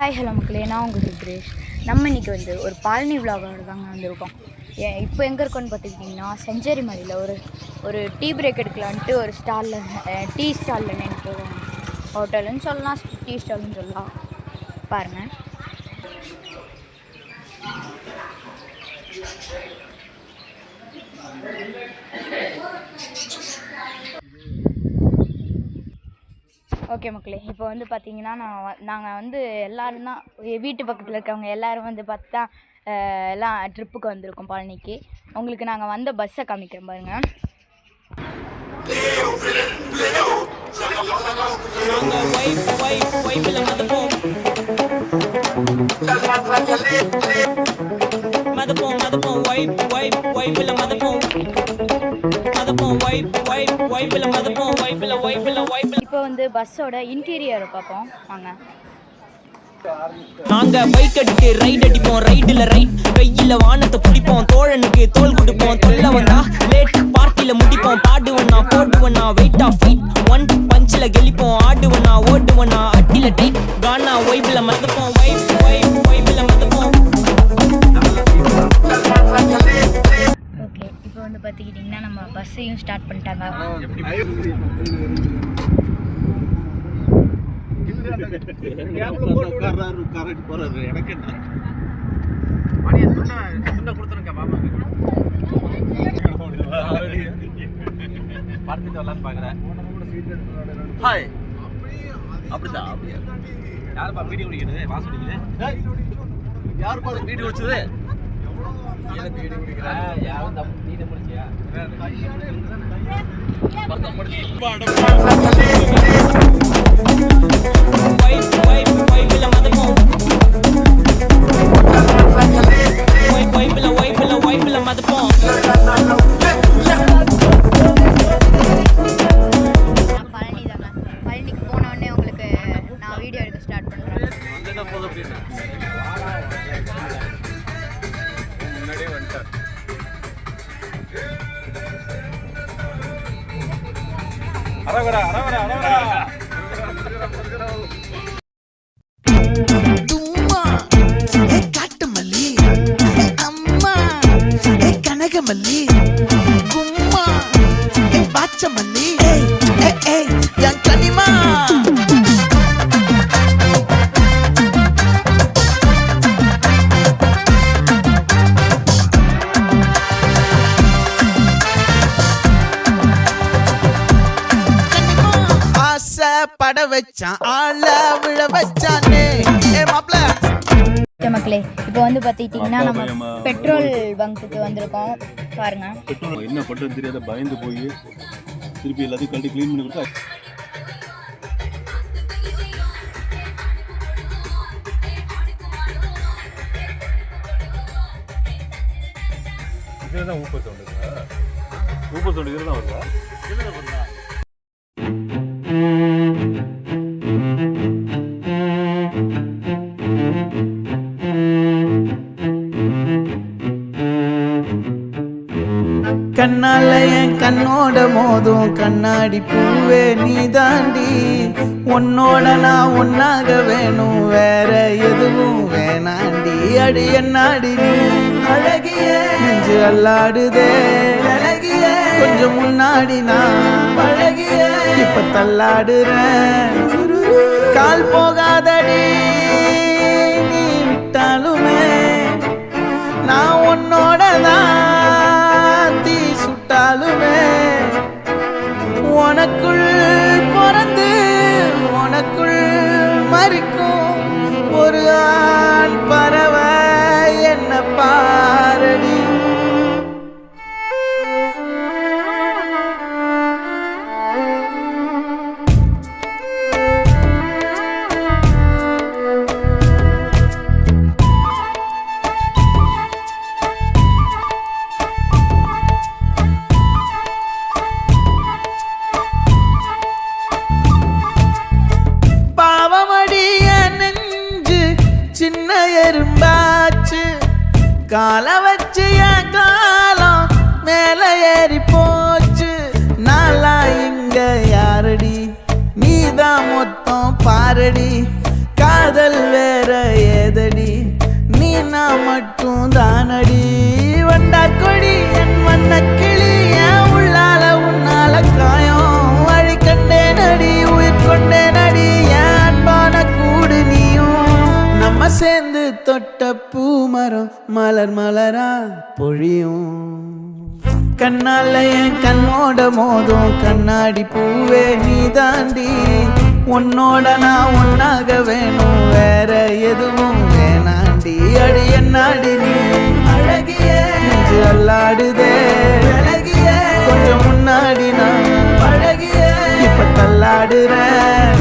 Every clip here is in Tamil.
ஹாய் ஹலோ மக்களே, நான் உங்கள் சுக்ரேஷ். நம்ம இன்றைக்கி வந்து ஒரு பழனி விலாகோட தாங்க வந்திருக்கோம். இப்போ எங்கே இருக்கோன்னு பார்த்துக்கிட்டிங்கன்னா செஞ்சேரி மலையில் ஒரு டீ பிரேக் எடுக்கலான்ட்டு ஒரு ஸ்டாலில் டீ ஸ்டாலில் நினைக்கிறோம். ஹோட்டலுன்னு சொல்லலாம், டீ ஸ்டால்னு சொல்லலாம். பாருங்கள். ஓகே மக்களே, இப்போ வந்து பார்த்தீங்கன்னா நாங்கள் வந்து எல்லோரும் தான் வீட்டு பக்கத்தில் இருக்கவங்க எல்லோரும் வந்து பார்த்தா எல்லாம் ட்ரிப்புக்கு வந்திருக்கோம் பழனிக்கு. உங்களுக்கு நாங்கள் வந்த பஸ்ஸை காமிக்கிறோம் பாருங்கள். இப்போ வந்து பஸ்ஸோட இன்டீரியரை பார்ப்போம் வாங்க. நாங்க பைக் அடிக்கு ரைட் அடிப்போம், ரைடுல ரைட் கையில வானத்தை பிடிப்போம், தோழனுக்கு தோல் கொடுப்போம், தொல்ல வந்தா லேட் பார்ட்டில முடிப்போம், பாடுவனா போடுவனா வெயிட் ஆஃப் ஃபைட் ஒன் பஞ்சில கெளிப்போம், ஆடுவனா ஓடுவனா அட்டில டைட் கானா வைப்ல மதப்போம், வைப்ல மதப்போம். ஓகே, இப்போ வந்து பார்த்துக்கிட்டிங்கன்னா நம்ம பஸ்ஸையும் ஸ்டார்ட் பண்ணிட்டாங்க. பழனிக்கு போனோடனே உங்களுக்கு நான் வீடியோ எடுக்க ஸ்டார்ட் பண்ணுறேன். காட்டுமல்லி அம்மா கனகமல்லி கும்மா பாச்சமல்லி என் கனிமா பட வச்சான் ஆள விழ வச்சானே மாப்ள. மக்களே, இப்போ வந்து பார்த்துக்கிட்டிங்கன்னா நம்ம பெட்ரோல் பங்க்குக்கு வந்திருக்கோம் பாருங்க. என்ன பண்றது தெரியாத பயந்து போய் திருப்பி எல்லாத்தையும் கழட்டி க்ளீன் பண்ணி கொடுத்தா இதுதான் ஊப்பர் சவுண்டுங்களா? ஊப்பர் சவுண்டு இதுதான் வருதா? கண்ணால என் கண்ணோட மோதும் கண்ணாடி பூவே நீ தாண்டி, உன்னோட நான் ஒன்னாக வேணும் வேற எதுவும் வேணாண்டி. அடி என்னாடி நீ அழகிய நெஞ்சு அல்லாடுதே அழகிய, கொஞ்சம் முன்னாடி நான் அழகிய இப்ப தள்ளாடுறேன். கால் போகாதடி நீ விட்டாலுமே நான் உன்னோட தான் உனக்குள் பிறந்து உனக்குள் மறிக்கும் ஒரு ஆண் பறவை என்ன பாரடி. காலை வச்சு என் காலம் மேல ஏறி போச்சு. நாளா இங்க யாரடி, நீதான் மொத்தம் பாரடி. காதல் வேற ஏதடி, நீ நான் மட்டும் தானடி. வண்டா கொடி என் வண்ண கிளி, என் உள்ளால உன்னால காயம். வழி கண்டே நடி, உயிர் கொண்டே நடி, என் அன்பான கூடு நீயும். நம்ம சேர்ந்து தொட்ட பூமரம் மலர் மலரா பொழியும். கண்ணால என் கண்ணோட மோதும் கண்ணாடி பூவே நீ தாண்டி. உன்னோட நான் ஒன்னாக வேணும், வேற எதுவும் வேணாண்டி. அடி என்னாடி நீ அழகிய நெஞ்சு அல்லாடுதே அழகிய. கொஞ்சம் முன்னாடி நான் அழகிய இப்ப தள்ளாடுறேன்.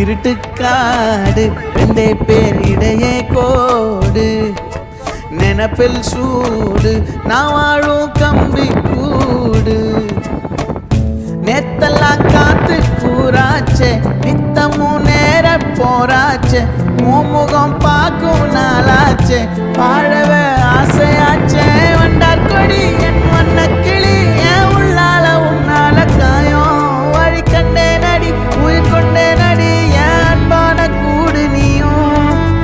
இருட்டுக்காடு ரெண்டே பேர் இடையே கோடு. நினப்பில் சூடு நான் வாழும் கம்பி கூடு. நேத்தெல்லாம் காத்து கூறாச்சே, நித்தமும் நேர போராச்சே. முகம் பார்க்கும் நாளாச்சே, வாழவே ஆசையாச்சே. வண்டார் கொடி என் வண்ண கிளி, என் உள்ளால உன்னால காயம். வழி கண்டே நடி, உயிர் கொண்டே நடி, என் அன்பான கூடு நீயும்.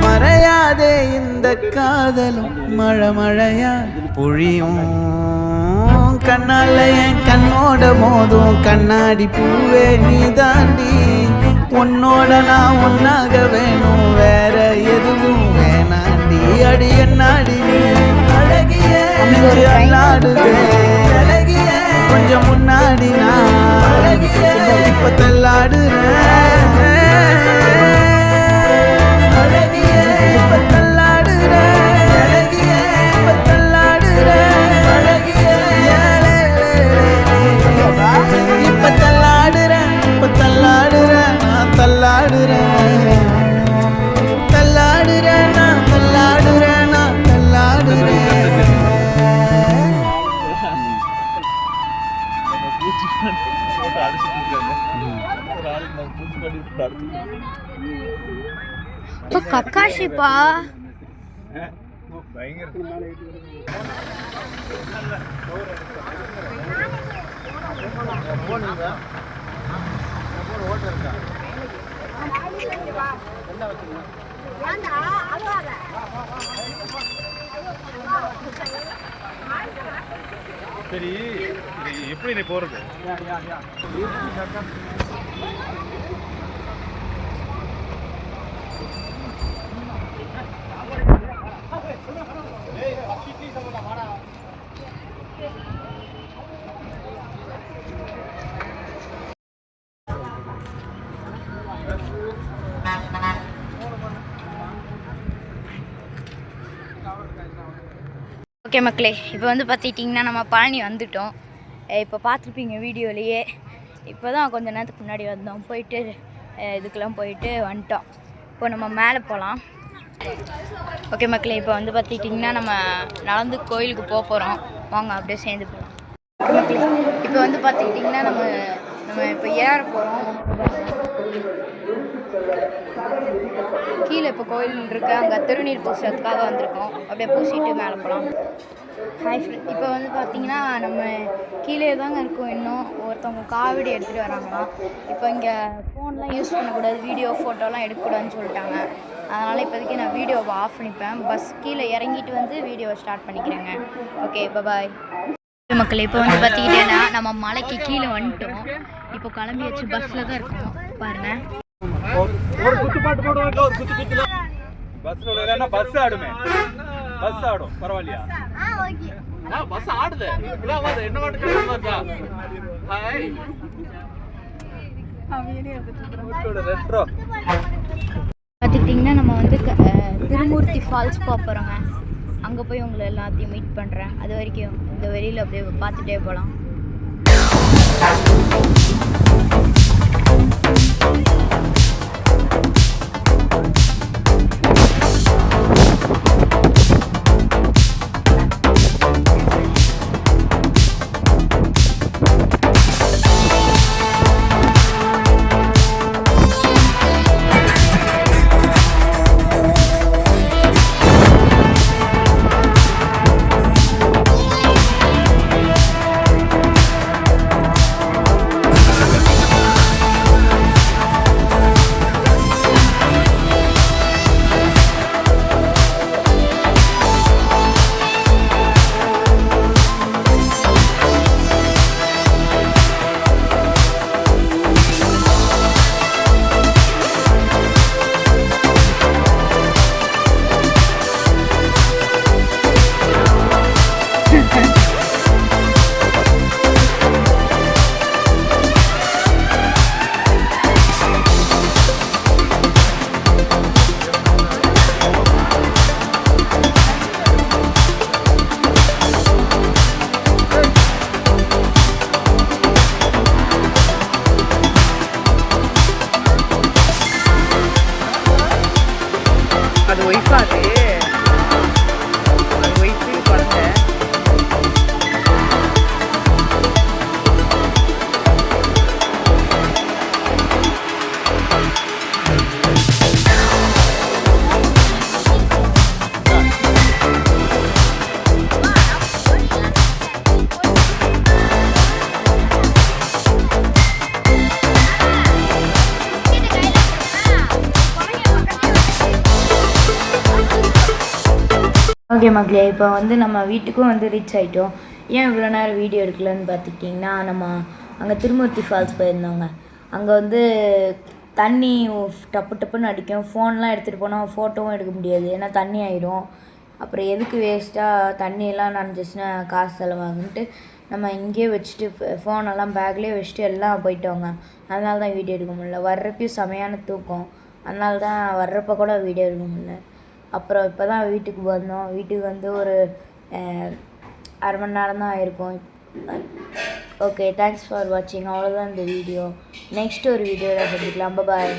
மறையாதே இந்த காதலும் மழை மழையா பொழியும். கண்ணால என் கண்ணோட மோதும் கண்ணாடி பூவே நீ தாண்டி. உன்னோட நான் ஒன்னாக வேணும், வேற எதுவும் வேணாண்டி. அடி என்னாடி நீ அழகிய நெஞ்சு அல்லாடுதே அழகிய. கொஞ்சம் முன்னாடி நான் அழகிய இப்ப தள்ளாடுறேன். அழகிய இப்ப தள்ளாடுறேன் அழகிய இப்ப தள்ளாடுறேன் அழகிய. இப்ப தள்ளாடுறேன் இப்ப தள்ளாடுறேன் நான் தள்ளாடுறேன். தள்ளாடுறேன் நான் தள்ளாடுறேன் நான் தள்ளாடுறேன். இப்போ கக்காஷிப்பா சரி, எப்படி நீ போறது? ஓகே மக்களே, இப்போ வந்து பார்த்துக்கிட்டிங்கன்னா நம்ம பழனி வந்துட்டோம். இப்போ பார்த்துருப்பீங்க வீடியோலேயே. இப்போ தான் கொஞ்சம் நேரத்துக்கு முன்னாடி வந்தோம், போயிட்டு இதுக்கெல்லாம் போயிட்டு வந்துட்டோம். இப்போ நம்ம மேலே போகலாம். ஓகே மக்களே, இப்போ வந்து பார்த்துக்கிட்டிங்கன்னா நம்ம நடந்து கோயிலுக்கு போக போகிறோம். வாங்க அப்படியே சேர்ந்து போகலாம். மக்களே, இப்போ வந்து பார்த்துக்கிட்டிங்கன்னா நம்ம இப்போ ஏற போகிறோம். கீழே இப்போ கோயில் இருக்குது, அங்கே திருநீர் பூசுறதுக்காக வந்திருக்கோம். அப்படியே பூசிட்டு மேலே போகலாம். ஹாய் ஃப்ரெண்ட், இப்போ வந்து பார்த்திங்கன்னா நம்ம கீழே தாங்க இருக்கோம். இன்னும் ஒருத்தவங்க காவடி எடுத்துகிட்டு வராங்களாம். இப்போ இங்கே ஃபோன்லாம் யூஸ் பண்ணக்கூடாது, வீடியோ ஃபோட்டோலாம் எடுக்கக்கூடாதுன்னு சொல்லிட்டாங்க. அதனால் இப்போதைக்கு நான் வீடியோவை ஆஃப் பண்ணிப்பேன். பஸ் கீழே இறங்கிட்டு வந்து வீடியோவை ஸ்டார்ட் பண்ணிக்கிறேங்க. ஓகே, பாய் மக்கள். இப்போ வந்து பார்த்திக்கிட்டேன்னா நம்ம மலைக்கு கீழே வந்துட்டோம். இப்போ கிளம்பி வச்சு பஸ்ஸில் தான் இருக்கோம் பாருங்கள். ஒரு குத்து பாட்டு போடுவாங்க, ஒரு குத்து குத்துல பஸ்ல இல்லைன்னா பஸ் ஆடுமே. பஸ் ஆடும் பரவாயில்லையா? பஸ் ஆடுது. என்ன பாட்டு? ஹாய் பார்த்துக்கிட்டிங்கன்னா நம்ம வந்து திருமூர்த்தி ஃபால்ஸ் போகிறோங்க. அங்கே போய் உங்களை எல்லாத்தையும் மீட் பண்ணுறேன். அது வரைக்கும் இந்த வெளியில் அப்படியே பார்த்துட்டே போகலாம். அது ஒய்ஃபா அது ஒய்ஃபு குழந்தை. ஓகே மக்களே, இப்போ வந்து நம்ம வீட்டுக்கும் வந்து ரீச் ஆகிட்டோம். ஏன் இவ்வளோ நேரம் வீடியோ எடுக்கலன்னு பார்த்துக்கிட்டிங்கன்னா, நம்ம அங்கே திருமூர்த்தி ஃபால்ஸ் போயிருந்தோங்க. அங்கே வந்து தண்ணி டப்பு டப்புன்னு அடிக்கும். ஃபோன்லாம் எடுத்துகிட்டு போனால் ஃபோட்டோவும் எடுக்க முடியாது, ஏன்னா தண்ணி ஆகிடும். அப்புறம் எதுக்கு வேஸ்ட்டாக தண்ணியெல்லாம் நனைஞ்சிச்சுன்னா காசு செலவாகுன்ட்டு நம்ம இங்கேயே வச்சுட்டு ஃபோனெல்லாம் பேக்லேயே வச்சுட்டு எல்லாம் போயிட்டோங்க. அதனால தான் வீடியோ எடுக்க முடியல. வர்றப்பையும் செமையான தூக்கம், அதனால தான் வர்றப்போ கூட வீடியோ எடுக்க முடியல. அப்புறம் இப்போ தான் வீட்டுக்கு வந்தோம். வீட்டுக்கு வந்து ஒரு 1/2 மணி நேரம் தான் ஆயிருக்கும். ஓகே, தேங்க்ஸ் ஃபார் வாட்சிங். அவ்வளோதான் இந்த வீடியோ. நெக்ஸ்ட் ஒரு வீடியோவில் சந்திக்கலாம். பாய்.